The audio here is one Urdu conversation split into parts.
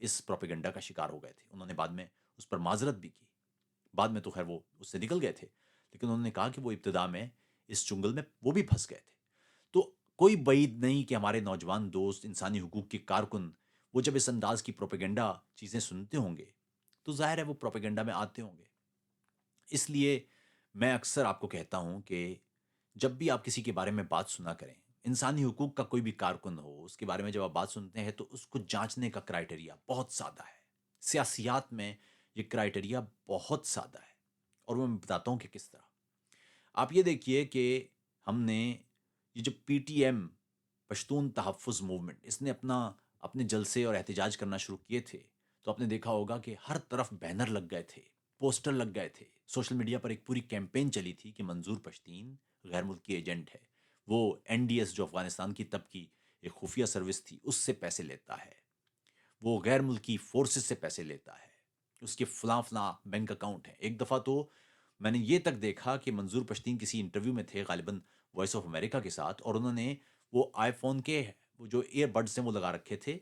اس پروپیگنڈا کا شکار ہو گئے تھے. انہوں نے بعد میں اس پر معذرت بھی کی. بعد میں تو خیر وہ اس سے نکل گئے تھے، لیکن انہوں نے کہا کہ وہ ابتدا میں اس چنگل میں وہ بھی پھنس گئے تھے. تو کوئی بعید نہیں کہ ہمارے نوجوان دوست، انسانی حقوق کے کارکن، وہ جب اس انداز کی پروپیگنڈا چیزیں سنتے ہوں گے تو ظاہر ہے وہ پروپیگنڈا میں آتے ہوں گے. اس لیے میں اکثر آپ کو کہتا ہوں کہ جب بھی آپ کسی کے بارے میں بات سنا کریں، انسانی حقوق کا کوئی بھی کارکن ہو، اس کے بارے میں جب آپ بات سنتے ہیں تو اس کو جانچنے کا کرائٹیریا بہت سادہ ہے. سیاسیات میں یہ کرائٹیریا بہت سادہ ہے، اور وہ میں بتاتا ہوں کہ کس طرح. آپ یہ دیکھیے کہ ہم نے یہ جو پی ٹی ایم، پشتون تحفظ موومنٹ، اس نے اپنے جلسے اور احتجاج کرنا شروع کیے تھے، تو آپ نے دیکھا ہوگا کہ ہر طرف بینر لگ گئے تھے، پوسٹر لگ گئے تھے. سوشل میڈیا پر ایک پوری کیمپین چلی تھی کہ منظور پشتین غیر ملکی ایجنٹ ہے، وہ این ڈی ایس جو افغانستان کی تب کی ایک خفیہ سروس تھی اس سے پیسے لیتا ہے، وہ غیر ملکی فورسز سے پیسے لیتا ہے، اس کے فلاں فلاں بینک اکاؤنٹ ہیں. ایک دفعہ تو میں نے یہ تک دیکھا کہ منظور پشتین کسی انٹرویو میں تھے غالباً وائس آف امریکہ کے ساتھ، اور انہوں نے وہ آئی فون کے وہ جو ایئر بڈس ہیں وہ لگا رکھے تھے.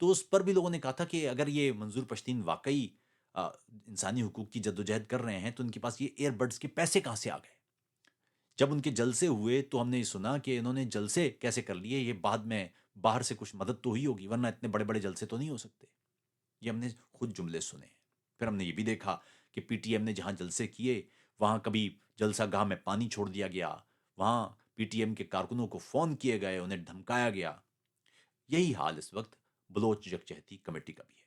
تو اس پر بھی لوگوں نے کہا تھا کہ اگر یہ منظور پشتین واقعی انسانی حقوق کی جدوجہد کر رہے ہیں تو ان کے پاس یہ ایئر بڈس کے پیسے کہاں سے آ گئے. جب ان کے جلسے ہوئے تو ہم نے یہ سنا کہ انہوں نے جلسے کیسے کر لیے، یہ بعد میں باہر سے کچھ مدد تو ہوئی ہوگی، ورنہ اتنے بڑے بڑے جلسے تو نہیں ہو سکتے. یہ ہم نے خود جملے سنے. پھر ہم نے یہ بھی دیکھا کہ پی ٹی ایم نے جہاں جلسے کیے وہاں کبھی جلسہ گاہ میں پانی چھوڑ دیا گیا، وہاں پی ٹی ایم کے کارکنوں کو فون کیے گئے، انہیں دھمکایا گیا. یہی حال اس وقت بلوچ یکجہتی کمیٹی کا بھی ہے.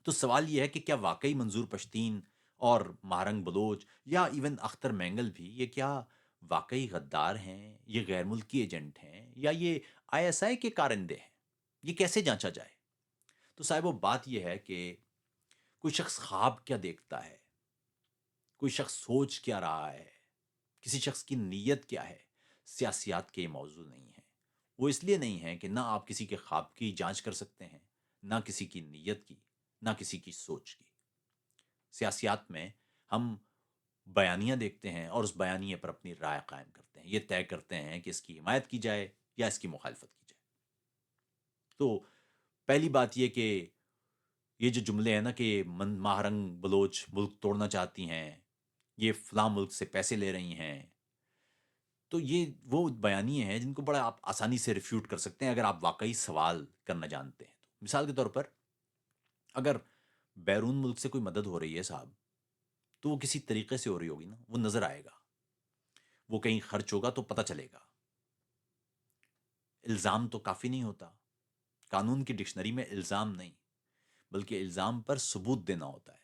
تو سوال یہ ہے کہ کیا واقعی منظور پشتین اور مہرنگ بلوچ یا ایون اختر مینگل بھی یہ کیا واقعی غدار ہیں، یہ غیر ملکی ایجنٹ ہیں، یا یہ آئی ایس آئی کے کارندے ہیں؟ یہ کیسے جانچا جائے؟ تو صاحب وہ بات یہ ہے کہ کوئی شخص خواب کیا دیکھتا ہے، کوئی شخص سوچ کیا رہا ہے، کسی شخص کی نیت کیا ہے، سیاسیات کے یہ موضوع نہیں ہے. وہ اس لیے نہیں ہے کہ نہ آپ کسی کے خواب کی جانچ کر سکتے ہیں، نہ کسی کی نیت کی، نہ کسی کی سوچ کی. سیاسیات میں ہم بیانیہ دیکھتے ہیں اور اس بیانیے پر اپنی رائے قائم کرتے ہیں، یہ طے کرتے ہیں کہ اس کی حمایت کی جائے یا اس کی مخالفت کی جائے. تو پہلی بات یہ کہ یہ جو جملے ہیں نا کہ ماہرنگ بلوچ ملک توڑنا چاہتی ہیں، یہ فلاں ملک سے پیسے لے رہی ہیں، تو یہ وہ بیانیے ہیں جن کو بڑا آپ آسانی سے ریفیوٹ کر سکتے ہیں اگر آپ واقعی سوال کرنا جانتے ہیں. تو مثال کے طور پر اگر بیرون ملک سے کوئی مدد ہو رہی ہے صاحب، تو وہ کسی طریقے سے ہو رہی ہوگی نا، وہ نظر آئے گا، وہ کہیں خرچ ہوگا تو پتہ چلے گا. الزام تو کافی نہیں ہوتا. قانون کی ڈکشنری میں الزام نہیں، بلکہ الزام پر ثبوت دینا ہوتا ہے.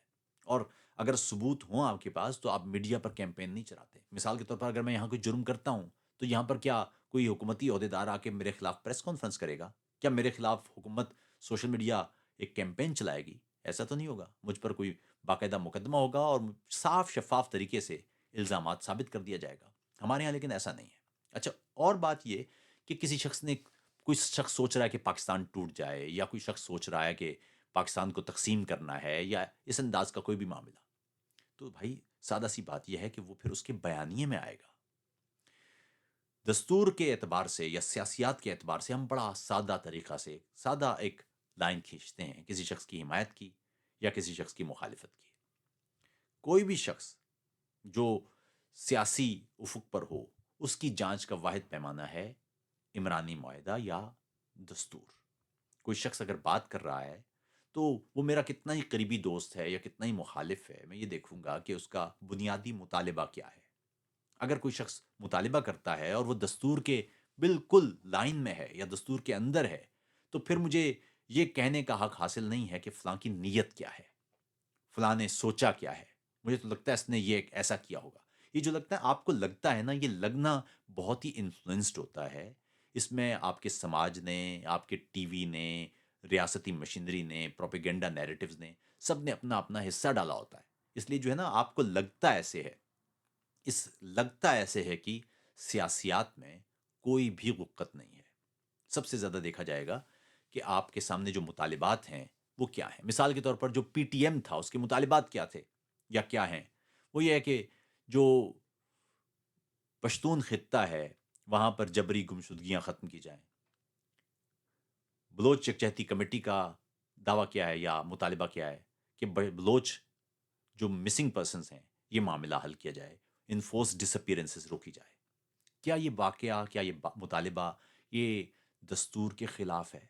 اور اگر ثبوت ہوں آپ کے پاس تو آپ میڈیا پر کیمپین نہیں چلاتے. مثال کے طور پر اگر میں یہاں کوئی جرم کرتا ہوں تو یہاں پر کیا کوئی حکومتی عہدیدار آ کے میرے خلاف پریس کانفرنس کرے گا؟ کیا میرے خلاف حکومت سوشل میڈیا ایک کیمپین چلائے گی؟ ایسا تو نہیں ہوگا. مجھ پر کوئی باقاعدہ مقدمہ ہوگا اور صاف شفاف طریقے سے الزامات ثابت کر دیا جائے گا. ہمارے یہاں لیکن ایسا نہیں ہے. اچھا، اور بات یہ کہ کسی شخص نے، کوئی شخص سوچ رہا ہے کہ پاکستان ٹوٹ جائے، یا کوئی شخص سوچ رہا ہے کہ پاکستان کو تقسیم کرنا ہے، یا اس انداز کا کوئی بھی معاملہ، تو بھائی سادہ سی بات یہ ہے کہ وہ پھر اس کے بیانیے میں آئے گا. دستور کے اعتبار سے یا سیاسیات کے اعتبار سے ہم بڑا سادہ طریقہ سے سادہ ایک لائن کھینچتے ہیں کسی شخص کی حمایت کی یا کسی شخص کی مخالفت کی. کوئی بھی شخص جو سیاسی افق پر ہو، اس کی جانچ کا واحد پیمانہ ہے عمرانی معاہدہ یا دستور. کوئی شخص اگر بات کر رہا ہے تو وہ میرا کتنا ہی قریبی دوست ہے یا کتنا ہی مخالف ہے، میں یہ دیکھوں گا کہ اس کا بنیادی مطالبہ کیا ہے. اگر کوئی شخص مطالبہ کرتا ہے اور وہ دستور کے بالکل لائن میں ہے یا دستور کے اندر ہے، تو پھر مجھے یہ کہنے کا حق حاصل نہیں ہے کہ فلاں کی نیت کیا ہے، فلاں نے سوچا کیا ہے. مجھے تو لگتا ہے اس نے یہ ایسا کیا ہوگا. یہ جو لگتا ہے آپ کو لگتا ہے نا، یہ لگنا بہت ہی انفلوئنسڈ ہوتا ہے. اس میں آپ کے سماج نے، آپ کے ٹی وی نے، ریاستی مشینری نے، پروپیگنڈا نیریٹوز نے، سب نے اپنا اپنا حصہ ڈالا ہوتا ہے. اس لیے جو ہے نا آپ کو لگتا ایسے ہے، لگتا ایسے ہے کہ سیاسیات میں کوئی بھی وقت نہیں ہے. سب سے زیادہ دیکھا جائے گا کہ آپ کے سامنے جو مطالبات ہیں وہ کیا ہیں. مثال کے طور پر جو پی ٹی ایم تھا اس کے مطالبات کیا تھے یا کیا ہیں؟ وہ یہ ہے کہ جو پشتون خطہ ہے وہاں پر جبری گمشدگیاں ختم کی جائیں. بلوچ یکجہتی کمیٹی کا دعویٰ کیا ہے یا مطالبہ کیا ہے کہ بلوچ جو مسنگ پرسنس ہیں یہ معاملہ حل کیا جائے، انفورس ڈس اپیرنسز روکی جائے۔ کیا یہ واقعہ، کیا یہ مطالبہ یہ دستور کے خلاف ہے؟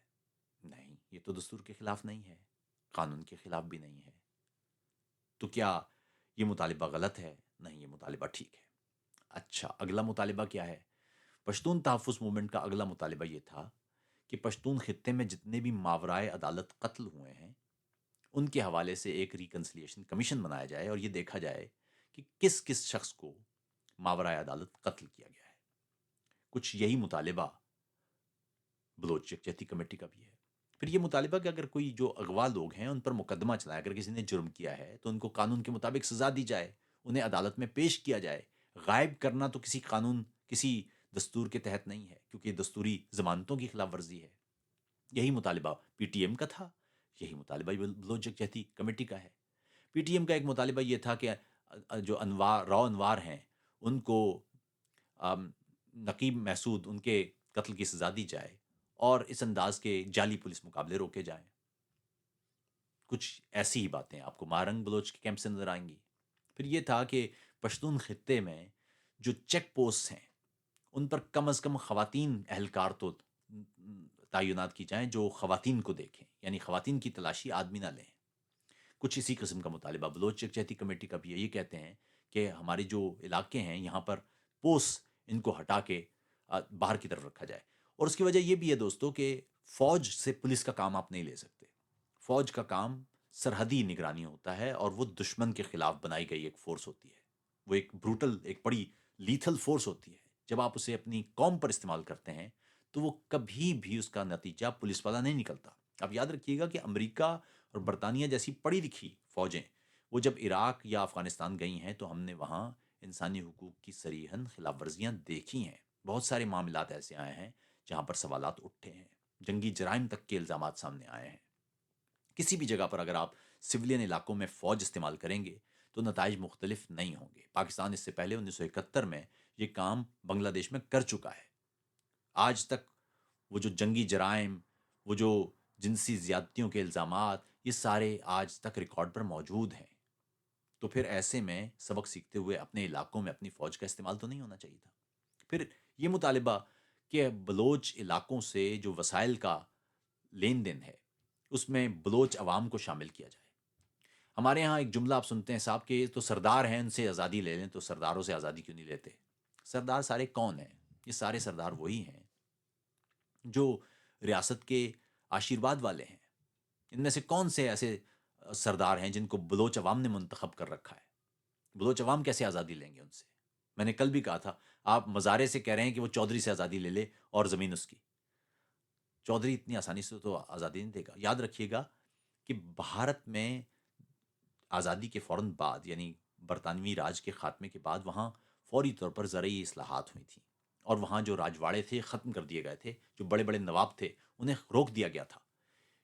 نہیں، یہ تو دستور کے خلاف نہیں ہے، قانون کے خلاف بھی نہیں ہے۔ تو کیا یہ مطالبہ غلط ہے؟ نہیں، یہ مطالبہ ٹھیک ہے۔ اچھا، اگلا مطالبہ کیا ہے؟ پشتون تحفظ موومنٹ کا اگلا مطالبہ یہ تھا کہ پشتون خطے میں جتنے بھی ماورائے عدالت قتل ہوئے ہیں ان کے حوالے سے ایک ریکنسلیشن کمیشن بنایا جائے اور یہ دیکھا جائے کہ کس کس شخص کو ماورائے عدالت قتل کیا گیا ہے۔ کچھ یہی مطالبہ بلوچ یکجہتی کمیٹی کا بھی ہے۔ پھر یہ مطالبہ کہ اگر کوئی جو اغوا لوگ ہیں ان پر مقدمہ چلائے، اگر کسی نے جرم کیا ہے تو ان کو قانون کے مطابق سزا دی جائے، انہیں عدالت میں پیش کیا جائے۔ غائب کرنا تو کسی قانون، کسی دستور کے تحت نہیں ہے، کیونکہ یہ دستوری ضمانتوں کی خلاف ورزی ہے۔ یہی مطالبہ پی ٹی ایم کا تھا، یہی مطالبہ بلوچ یکجہتی کمیٹی کا ہے۔ پی ٹی ایم کا ایک مطالبہ یہ تھا کہ جو انوار ہیں ان کو نقیب محسود ان کے قتل کی سزا دی جائے اور اس انداز کے جعلی پولیس مقابلے روکے جائیں۔ کچھ ایسی ہی باتیں آپ کو مارنگ بلوچ کے کیمپ سے نظر آئیں گی۔ پھر یہ تھا کہ پشتون خطے میں جو چیک پوسٹ ہیں ان پر کم از کم خواتین اہلکار تو تعینات کی جائیں جو خواتین کو دیکھیں، یعنی خواتین کی تلاشی آدمی نہ لیں۔ کچھ اسی قسم کا مطالبہ بلوچ یکجہتی کمیٹی کا بھی ہے۔ یہ کہتے ہیں کہ ہمارے جو علاقے ہیں یہاں پر پوسٹ ان کو ہٹا کے باہر کی طرف رکھا جائے۔ اور اس کی وجہ یہ بھی ہے دوستو کہ فوج سے پولیس کا کام آپ نہیں لے سکتے۔ فوج کا کام سرحدی نگرانی ہوتا ہے اور وہ دشمن کے خلاف بنائی گئی ایک فورس ہوتی ہے۔ وہ ایک بروٹل، ایک بڑی لیتھل فورس ہوتی ہے۔ جب آپ اسے اپنی قوم پر استعمال کرتے ہیں تو وہ کبھی بھی اس کا نتیجہ پولیس والا نہیں نکلتا۔ آپ یاد رکھیے گا کہ امریکہ اور برطانیہ جیسی پڑھی لکھی فوجیں وہ جب عراق یا افغانستان گئی ہیں تو ہم نے وہاں انسانی حقوق کی صریحاً خلاف ورزیاں دیکھی ہیں۔ بہت سارے معاملات ایسے آئے ہیں جہاں پر سوالات اٹھے ہیں، جنگی جرائم تک کے الزامات سامنے آئے ہیں۔ کسی بھی جگہ پر اگر آپ سولین علاقوں میں فوج استعمال کریں گے تو نتائج مختلف نہیں ہوں گے۔ پاکستان اس سے پہلے 1971 میں یہ کام بنگلہ دیش میں کر چکا ہے۔ آج تک وہ جو جنگی جرائم، وہ جو جنسی زیادتیوں کے الزامات، یہ سارے آج تک ریکارڈ پر موجود ہیں۔ تو پھر ایسے میں سبق سیکھتے ہوئے اپنے علاقوں میں اپنی فوج کا استعمال تو نہیں ہونا چاہیے تھا۔ پھر یہ مطالبہ کہ بلوچ علاقوں سے جو وسائل کا لین دین ہے اس میں بلوچ عوام کو شامل کیا جائے۔ ہمارے ہاں ایک جملہ آپ سنتے ہیں صاحب کہ یہ تو سردار ہیں ان سے آزادی لے لیں، تو سرداروں سے آزادی کیوں نہیں لیتے؟ سردار سارے کون ہیں؟ یہ سارے سردار وہی ہیں جو ریاست کے آشیرواد والے ہیں۔ ان میں سے کون سے ایسے سردار ہیں جن کو بلوچ عوام نے منتخب کر رکھا ہے؟ بلوچ عوام کیسے آزادی لیں گے ان سے؟ میں نے کل بھی کہا تھا، آپ مزارے سے کہہ رہے ہیں کہ وہ چودھری سے آزادی لے لے اور زمین اس کی۔ چودھری اتنی آسانی سے تو آزادی نہیں دے گا۔ یاد رکھیے گا کہ بھارت میں آزادی کے فوراً بعد، یعنی برطانوی راج کے خاتمے کے بعد، وہاں فوری طور پر زرعی اصلاحات ہوئی تھیں اور وہاں جو راجواڑے تھے ختم کر دیے گئے تھے، جو بڑے بڑے نواب تھے انہیں روک دیا گیا تھا۔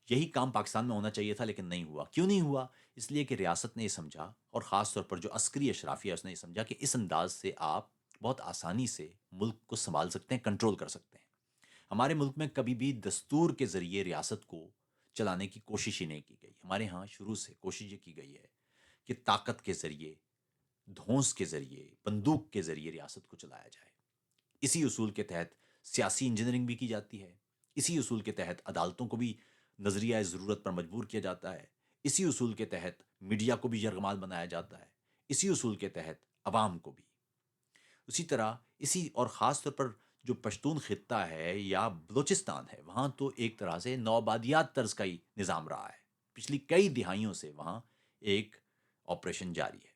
یہی کام پاکستان میں ہونا چاہیے تھا لیکن نہیں ہوا۔ کیوں نہیں ہوا؟ اس لیے کہ ریاست نے یہ سمجھا، اور خاص طور پر جو عسکری اشرافیہ اس نے یہ سمجھا کہ اس انداز سے آپ بہت آسانی سے ملک کو سنبھال سکتے ہیں، کنٹرول کر سکتے ہیں۔ ہمارے ملک میں کبھی بھی دستور کے ذریعے ریاست کو چلانے کی کوشش ہی نہیں کی گئی۔ ہمارے ہاں شروع سے کوشش یہ کی گئی ہے کہ طاقت کے ذریعے، دھونس کے ذریعے، بندوق کے ذریعے ریاست کو چلایا جائے۔ اسی اصول کے تحت سیاسی انجینئرنگ بھی کی جاتی ہے، اسی اصول کے تحت عدالتوں کو بھی نظریہ ضرورت پر مجبور کیا جاتا ہے، اسی اصول کے تحت میڈیا کو بھی یرغمال بنایا جاتا ہے، اسی اصول کے تحت عوام کو بھی۔ اسی طرح اسی اور خاص طور پر جو پشتون خطہ ہے یا بلوچستان ہے، وہاں تو ایک طرح سے نوآبادیات طرز کا ہی نظام رہا ہے۔ پچھلی کئی دہائیوں سے وہاں ایک آپریشن جاری ہے۔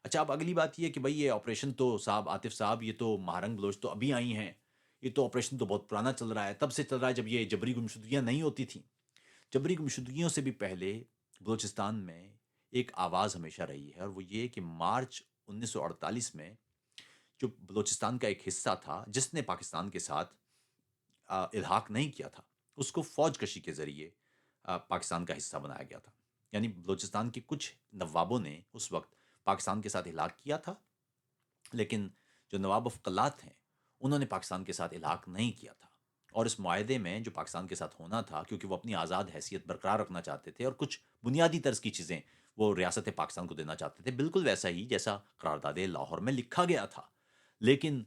اچھا، اب اگلی بات یہ کہ بھئی یہ آپریشن تو صاحب عاطف صاحب، یہ تو مہارنگ بلوچ تو ابھی آئی ہیں، یہ تو آپریشن تو بہت پرانا چل رہا ہے، تب سے چل رہا ہے جب یہ جبری گمشدگیاں نہیں ہوتی تھیں۔ جبری گمشدگیوں سے بھی پہلے بلوچستان میں ایک آواز ہمیشہ رہی ہے، اور وہ یہ کہ مارچ 1948 میں جو بلوچستان کا ایک حصہ تھا جس نے پاکستان کے ساتھ الحاق نہیں کیا تھا، اس کو فوج کشی کے ذریعے پاکستان کا حصہ بنایا گیا تھا۔ یعنی بلوچستان کے کچھ نوابوں نے اس وقت پاکستان کے ساتھ الحاق کیا تھا، لیکن جو نواب آف قلات ہیں انہوں نے پاکستان کے ساتھ الحاق نہیں کیا تھا۔ اور اس معاہدے میں جو پاکستان کے ساتھ ہونا تھا، کیونکہ وہ اپنی آزاد حیثیت برقرار رکھنا چاہتے تھے اور کچھ بنیادی طرز کی چیزیں وہ ریاست پاکستان کو دینا چاہتے تھے، بالکل ویسا ہی جیسا قرارداد لاہور میں لکھا گیا تھا، لیکن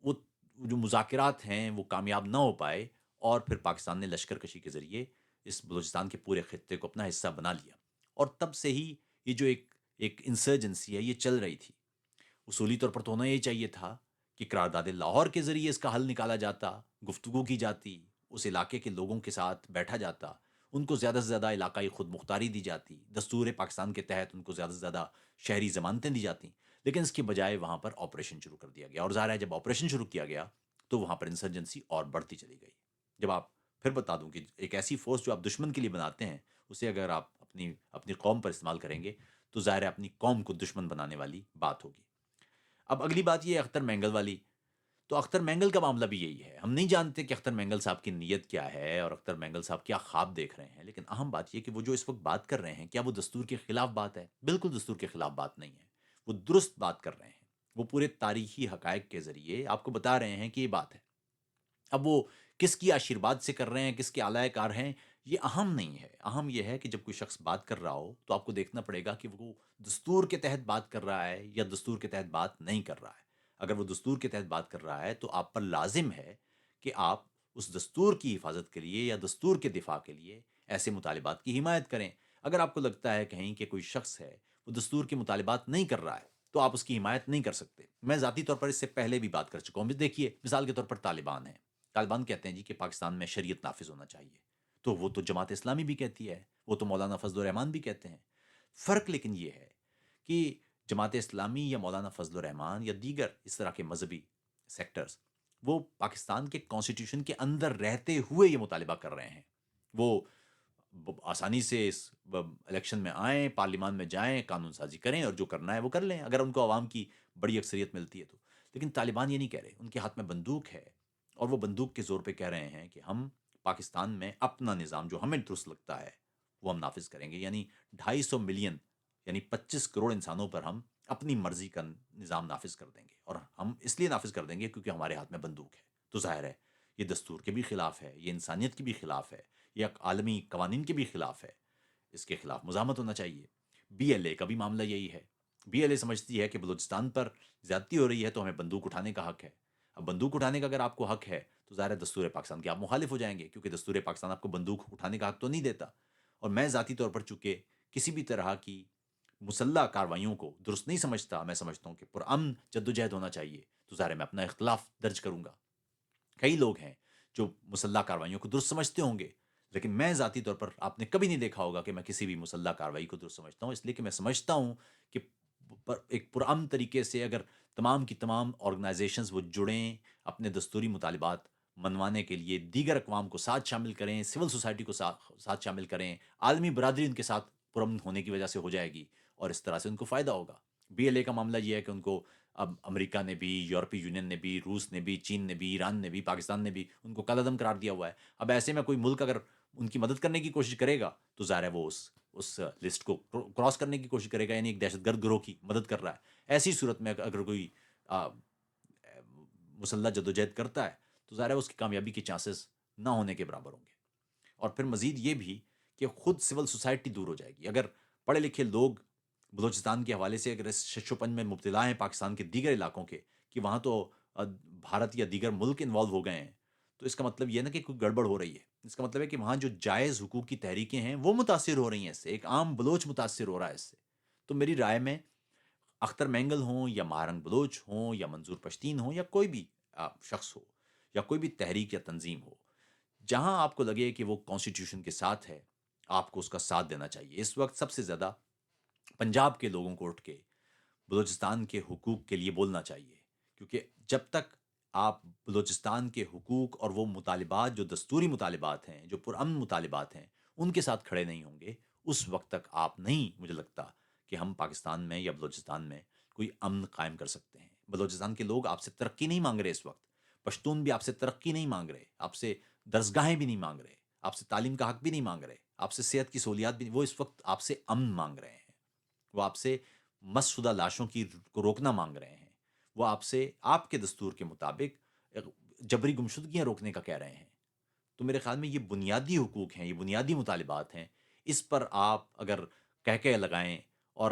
وہ جو مذاکرات ہیں وہ کامیاب نہ ہو پائے، اور پھر پاکستان نے لشکر کشی کے ذریعے اس بلوچستان کے پورے خطے کو اپنا حصہ بنا لیا، اور تب سے ہی یہ جو ایک انسرجنسی ہے یہ چل رہی تھی۔ اصولی طور پر تو ہونا یہ چاہیے تھا کہ قرارداد لاہور کے ذریعے اس کا حل نکالا جاتا، گفتگو کی جاتی، اس علاقے کے لوگوں کے ساتھ بیٹھا جاتا، ان کو زیادہ سے زیادہ علاقائی خود مختاری دی جاتی، دستور پاکستان کے تحت ان کو زیادہ سے زیادہ شہری ضمانتیں دی جاتی، لیکن اس کے بجائے وہاں پر آپریشن شروع کر دیا گیا، اور ظاہر ہے جب آپریشن شروع کیا گیا تو وہاں پر انسرجنسی اور بڑھتی چلی گئی۔ جب آپ پھر بتا دوں کہ ایک ایسی فورس جو آپ دشمن کے لیے بناتے ہیں، اسے اگر آپ اپنی قوم پر استعمال کریں گے تو ظاہر ہے اپنی قوم کو دشمن بنانے والی بات ہوگی۔ اب اگلی بات یہ ہے اختر مینگل والی، تو اختر مینگل کا معاملہ بھی یہی ہے، ہم نہیں جانتے کہ اختر مینگل صاحب کی نیت کیا ہے اور اختر مینگل صاحب کیا خواب دیکھ رہے ہیں، لیکن اہم بات یہ کہ وہ جو اس وقت بات کر رہے ہیں کیا وہ دستور کے خلاف بات ہے؟ بالکل دستور کے خلاف بات نہیں ہے، وہ درست بات کر رہے ہیں، وہ پورے تاریخی حقائق کے ذریعے آپ کو بتا رہے ہیں کہ یہ بات ہے۔ اب وہ کس کی آشیرواد سے کر رہے ہیں، کس کے اعلی کار ہیں، یہ اہم نہیں ہے، اہم یہ ہے کہ جب کوئی شخص بات کر رہا ہو تو آپ کو دیکھنا پڑے گا کہ وہ دستور کے تحت بات کر رہا ہے یا دستور کے تحت بات نہیں کر رہا ہے۔ اگر وہ دستور کے تحت بات کر رہا ہے تو آپ پر لازم ہے کہ آپ اس دستور کی حفاظت کے لیے یا دستور کے دفاع کے لیے ایسے مطالبات کی حمایت کریں۔ اگر آپ کو لگتا ہے کہیں کہ کوئی شخص ہے وہ دستور کے مطالبات نہیں کر رہا ہے تو آپ اس کی حمایت نہیں کر سکتے۔ میں ذاتی طور پر اس سے پہلے بھی بات کر چکا ہوں، دیکھیے مثال کے طور پر طالبان ہیں، طالبان کہتے ہیں جی کہ پاکستان میں شریعت نافذ ہونا چاہیے، تو وہ تو جماعت اسلامی بھی کہتی ہے، وہ تو مولانا فضل الرحمان بھی کہتے ہیں۔ فرق لیکن یہ ہے کہ جماعت اسلامی یا مولانا فضل الرحمان یا دیگر اس طرح کے مذہبی سیکٹرز وہ پاکستان کے کانسٹیٹیوشن کے اندر رہتے ہوئے یہ مطالبہ کر رہے ہیں، وہ آسانی سے اس الیکشن میں آئیں، پارلیمان میں جائیں، قانون سازی کریں اور جو کرنا ہے وہ کر لیں اگر ان کو عوام کی بڑی اکثریت ملتی ہے تو۔ لیکن طالبان یہ نہیں کہہ رہے، ان کے ہاتھ میں بندوق ہے اور وہ بندوق کے زور پہ کہہ رہے ہیں کہ ہم پاکستان میں اپنا نظام جو ہمیں درست لگتا ہے وہ ہم نافذ کریں گے، یعنی 250 ملین یعنی 25 کروڑ انسانوں پر ہم اپنی مرضی کا نظام نافذ کر دیں گے، اور ہم اس لیے نافذ کر دیں گے کیونکہ ہمارے ہاتھ میں بندوق ہے۔ تو ظاہر ہے یہ دستور کے بھی خلاف ہے، یہ انسانیت کی بھی خلاف ہے، یہ عالمی قوانین کے بھی خلاف ہے، اس کے خلاف مزاحمت ہونا چاہیے۔ بی ایل اے کا بھی معاملہ یہی ہے، بی ایل اے سمجھتی ہے کہ بلوچستان پر زیادتی ہو رہی ہے تو ہمیں بندوق اٹھانے کا حق ہے۔ اب بندوق اٹھانے کا اگر آپ کو حق ہے تو ظاہر ہے دستور پاکستان کے آپ مخالف ہو جائیں گے، کیونکہ دستور پاکستان آپ کو بندوق اٹھانے کا حق تو نہیں دیتا، اور میں ذاتی طور پر چونکہ کسی بھی طرح کی مسلح کارروائیوں کو درست نہیں سمجھتا، میں سمجھتا ہوں کہ پرامن جدوجہد ہونا چاہیے، تو ظاہر ہے میں اپنا اختلاف درج کروں گا۔ کئی لوگ ہیں جو مسلح کارروائیوں کو درست سمجھتے ہوں گے، لیکن میں ذاتی طور پر آپ نے کبھی نہیں دیکھا ہوگا کہ میں کسی بھی مسلح کارروائی کو درست سمجھتا ہوں، اس لیے کہ میں سمجھتا ہوں کہ ایک پرامن طریقے سے اگر تمام کی تمام آرگنائزیشنز وہ جڑیں، اپنے دستوری مطالبات منوانے کے لیے دیگر اقوام کو ساتھ شامل کریں، سول سوسائٹی کو ساتھ شامل کریں، عالمی برادری ان کے ساتھ پرامن ہونے کی وجہ سے ہو جائے گی، اور اس طرح سے ان کو فائدہ ہوگا۔ بی ایل اے کا معاملہ یہ ہے کہ ان کو اب امریکہ نے بھی، یورپی یونین نے بھی، روس نے بھی، چین نے بھی، ایران نے بھی، پاکستان نے بھی ان کو کالعدم قرار دیا ہوا ہے۔ اب ایسے میں کوئی ملک اگر ان کی مدد کرنے کی کوشش کرے گا تو ظاہر ہے وہ اس لسٹ کو کراس کرنے کی کوشش کرے گا، یعنی ایک دہشت گرد گروہ کی مدد کر رہا ہے۔ ایسی صورت میں اگر کوئی آ، مسلح جدوجہد کرتا ہے تو ظاہر ہے اس کی کامیابی کے چانسز نہ ہونے کے برابر ہوں گے۔ اور پھر مزید یہ بھی کہ خود سول سوسائٹی دور ہو جائے گی، اگر پڑھے لکھے لوگ بلوچستان کے حوالے سے اگر اس شش و پنج میں مبتلا ہیں پاکستان کے دیگر علاقوں کے، کہ وہاں تو بھارت یا دیگر ملک انوالو ہو گئے ہیں، تو اس کا مطلب یہ نا کہ کوئی گڑبڑ ہو رہی ہے، اس کا مطلب ہے کہ وہاں جو جائز حقوق کی تحریکیں ہیں وہ متاثر ہو رہی ہیں، اس سے ایک عام بلوچ متاثر ہو رہا ہے اس سے۔ تو میری رائے میں اختر مینگل ہوں یا مہارنگ بلوچ ہوں یا منظور پشتین ہوں یا کوئی بھی شخص ہو یا کوئی بھی تحریک یا تنظیم ہو، جہاں آپ کو لگے کہ وہ کانسٹیٹیوشن کے ساتھ ہے، آپ کو اس کا ساتھ دینا چاہیے۔ اس وقت سب سے زیادہ پنجاب کے لوگوں کو اٹھ کے بلوچستان کے حقوق کے لیے بولنا چاہیے، کیونکہ جب تک آپ بلوچستان کے حقوق اور وہ مطالبات جو دستوری مطالبات ہیں، جو پرامن مطالبات ہیں، ان کے ساتھ کھڑے نہیں ہوں گے، اس وقت تک آپ نہیں، مجھے لگتا کہ ہم پاکستان میں یا بلوچستان میں کوئی امن قائم کر سکتے ہیں۔ بلوچستان کے لوگ آپ سے ترقی نہیں مانگ رہے اس وقت، پشتون بھی آپ سے ترقی نہیں مانگ رہے، آپ سے درسگاہیں بھی نہیں مانگ رہے، آپ سے تعلیم کا حق بھی نہیں مانگ رہے، آپ سے صحت کی سہولیات بھی نہیں، وہ اس وقت آپ سے امن مانگ رہے ہیں، وہ آپ سے مس شدہ لاشوں کو روکنا مانگ رہے ہیں، وہ آپ سے آپ کے دستور کے مطابق جبری گمشدگیاں روکنے کا کہہ رہے ہیں، تو میرے خیال میں یہ بنیادی حقوق ہیں، یہ بنیادی مطالبات ہیں۔ اس پر آپ اگر کہہ لگائیں اور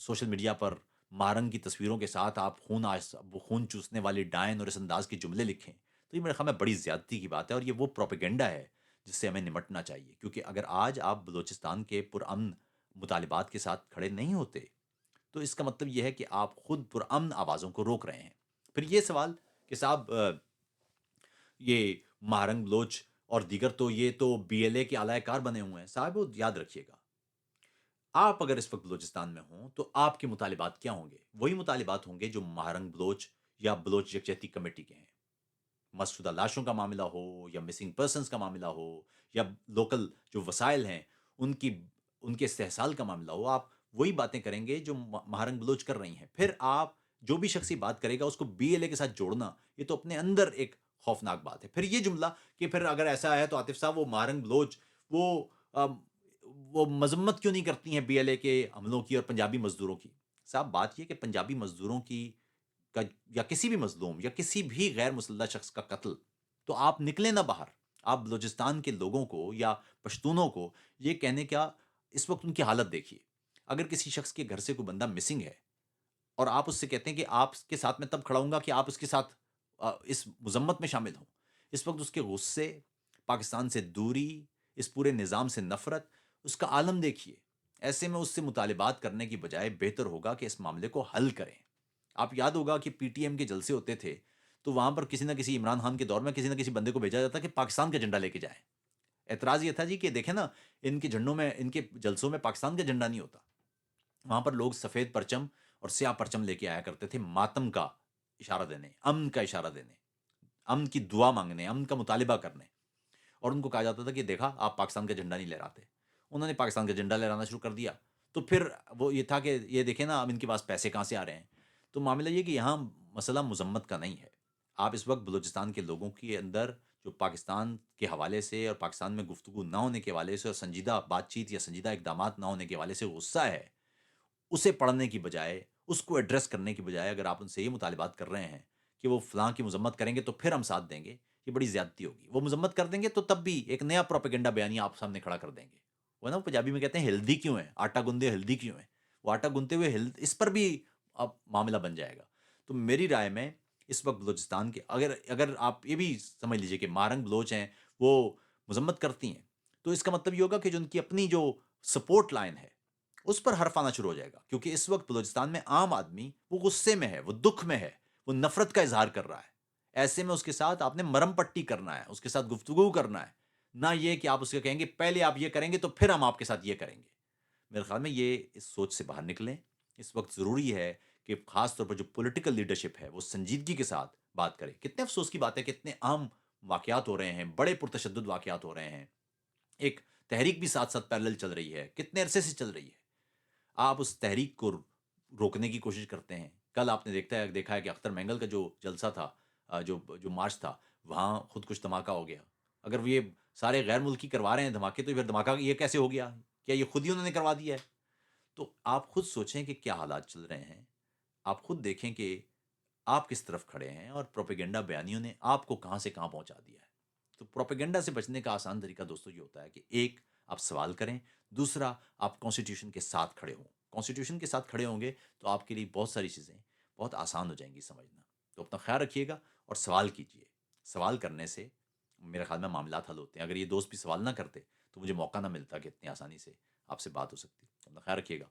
سوشل میڈیا پر مارنگ کی تصویروں کے ساتھ آپ خون چوسنے والی ڈائن اور اس انداز کے جملے لکھیں، تو یہ میرے خیال میں بڑی زیادتی کی بات ہے، اور یہ وہ پروپیگنڈا ہے جس سے ہمیں نمٹنا چاہیے، کیونکہ اگر آج آپ بلوچستان کے پرامن مطالبات کے ساتھ کھڑے نہیں ہوتے تو اس کا مطلب یہ ہے کہ آپ خود پرامن آوازوں کو روک رہے ہیں۔ پھر یہ سوال کہ صاحب یہ مہارنگ بلوچ اور دیگر تو یہ تو بی ایل اے کے اعلی کار بنے ہوئے ہیں، صاحب وہ یاد رکھیے گا، آپ اگر اس وقت بلوچستان میں ہوں تو آپ کے مطالبات کیا ہوں گے؟ وہی مطالبات ہوں گے جو مہارنگ بلوچ یا بلوچ یکجہتی کمیٹی کے ہیں۔ مسعودہ لاشوں کا معاملہ ہو یا مسنگ پرسنز کا معاملہ ہو یا لوکل جو وسائل ہیں ان کی ان کے استحصال کا معاملہ ہو، آپ وہی باتیں کریں گے جو مہارنگ بلوچ کر رہی ہیں۔ پھر آپ جو بھی شخصی بات کرے گا اس کو بی ایل اے کے ساتھ جوڑنا، یہ تو اپنے اندر ایک خوفناک بات ہے۔ پھر یہ جملہ کہ پھر اگر ایسا ہے تو عاطف صاحب وہ مہارنگ بلوچ وہ ام، وہ مذمت کیوں نہیں کرتی ہیں بی ایل اے کے عملوں کی اور پنجابی مزدوروں کی؟ صاحب بات یہ کہ پنجابی مزدوروں کی کا یا کسی بھی مظلوم یا کسی بھی غیر مسلح شخص کا قتل، تو آپ نکلیں نہ باہر، آپ بلوچستان کے لوگوں کو یا پشتونوں کو یہ کہنے کا اس وقت ان کی حالت دیکھیے۔ اگر کسی شخص کے گھر سے کوئی بندہ مسنگ ہے اور آپ اس سے کہتے ہیں کہ آپ کے ساتھ میں تب کھڑا ہوں گا کہ آپ اس کے ساتھ اس مذمت میں شامل ہوں، اس وقت اس کے غصے، پاکستان سے دوری، اس پورے نظام سے نفرت، اس کا عالم دیکھیے۔ ایسے میں اس سے مطالبات کرنے کی بجائے بہتر ہوگا کہ اس معاملے کو حل کریں۔ آپ یاد ہوگا کہ پی ٹی ایم کے جلسے ہوتے تھے تو وہاں پر کسی نہ کسی عمران خان کے دور میں کسی نہ کسی بندے کو بھیجا جاتا کہ پاکستان کا جھنڈا لے کے جائیں۔ اعتراض یہ تھا جی کہ دیکھیں نا، ان کے جھنڈوں میں، ان کے جلسوں میں پاکستان کا جھنڈا نہیں ہوتا، وہاں پر لوگ سفید پرچم اور سیاہ پرچم لے کے آیا کرتے تھے، ماتم کا اشارہ دینے، امن کا اشارہ دینے، امن کی دعا مانگنے، امن کا مطالبہ کرنے، اور ان کو کہا جاتا تھا کہ دیکھا آپ پاکستان کا جھنڈا نہیں لہراتے۔ انہوں نے پاکستان کا جھنڈا لہرانا شروع کر دیا، تو پھر وہ یہ تھا کہ یہ دیکھیں نا اب ان کے پاس پیسے کہاں سے آ رہے ہیں۔ تو معاملہ یہ کہ یہاں مسئلہ مذمت کا نہیں ہے۔ آپ اس وقت بلوچستان کے لوگوں کے اندر جو پاکستان کے حوالے سے اور پاکستان میں گفتگو نہ ہونے کے حوالے سے اور سنجیدہ بات چیت یا سنجیدہ اقدامات نہ ہونے کے حوالے سے غصہ ہے، اسے پڑھنے کی بجائے، اس کو ایڈریس کرنے کی بجائے اگر آپ ان سے یہ مطالبات کر رہے ہیں کہ وہ فلاں کی مذمت کریں گے تو پھر ہم ساتھ دیں گے، یہ بڑی زیادتی ہوگی۔ وہ مذمت کر دیں گے تو تب بھی ایک نیا پروپیگنڈا بیانیہ آپ سامنے کھڑا کر دیں گے۔ وہ نا پنجابی میں کہتے ہیں ہلدی کیوں ہے، آٹا گوندے ہلدی کیوں ہے، وہ آٹا گنتے ہوئے اس پر بھی اب معاملہ بن جائے گا۔ تو میری رائے میں اس وقت بلوچستان کے اگر آپ یہ بھی سمجھ لیجئے کہ مارنگ بلوچ ہیں وہ مذمت کرتی ہیں، تو اس کا مطلب یہ ہوگا کہ جو ان کی اپنی جو سپورٹ لائن ہے اس پر حرف آنا شروع ہو جائے گا، کیونکہ اس وقت بلوچستان میں عام آدمی وہ غصے میں ہے، وہ دکھ میں ہے، وہ نفرت کا اظہار کر رہا ہے۔ ایسے میں اس کے ساتھ آپ نے مرم پٹی کرنا ہے، اس کے ساتھ گفتگو کرنا ہے، نہ یہ کہ آپ اس کے کہیں گے پہلے آپ یہ کریں گے تو پھر ہم آپ کے ساتھ یہ کریں گے۔ میرے خیال میں یہ اس سوچ سے باہر نکلیں۔ اس وقت ضروری ہے کہ خاص طور پر جو پولیٹیکل لیڈرشپ ہے وہ سنجیدگی کے ساتھ بات کرے۔ کتنے افسوس کی بات ہے، کتنے عام واقعات ہو رہے ہیں، بڑے پرتشدد واقعات ہو رہے ہیں، ایک تحریک بھی ساتھ ساتھ پیرلل چل رہی ہے، کتنے عرصے سے چل رہی ہے۔ آپ اس تحریک کو روکنے کی کوشش کرتے ہیں۔ کل آپ نے دیکھا ہے کہ اختر مینگل کا جو جلسہ تھا، جو مارچ تھا، وہاں خود کچھ دھماکہ ہو گیا۔ اگر وہ یہ سارے غیر ملکی کروا رہے ہیں دھماکے، تو پھر دھماکہ یہ کیسے ہو گیا؟ کیا یہ خود ہی انہوں نے کروا دیا ہے؟ تو آپ خود سوچیں کہ کیا حالات چل رہے ہیں، آپ خود دیکھیں کہ آپ کس طرف کھڑے ہیں، اور پروپیگنڈا بیانیوں نے آپ کو کہاں سے کہاں پہنچا دیا ہے۔ تو پروپیگنڈا سے بچنے کا آسان طریقہ دوستو یہ ہوتا ہے کہ ایک، آپ سوال کریں، دوسرا آپ کانسٹیٹیوشن کے ساتھ کھڑے ہوں۔ کانسٹیٹیوشن کے ساتھ کھڑے ہوں گے تو آپ کے لیے بہت ساری چیزیں بہت آسان ہو جائیں گی سمجھنا۔ تو اپنا خیال رکھیے گا اور سوال کیجیے۔ سوال کرنے سے میرے خیال میں معاملات حل ہوتے ہیں۔ اگر یہ دوست بھی سوال نہ کرتے تو مجھے موقع نہ ملتا کہ اتنی آسانی سے آپ سے بات ہو سکتی۔ اپنا خیال رکھیے گا۔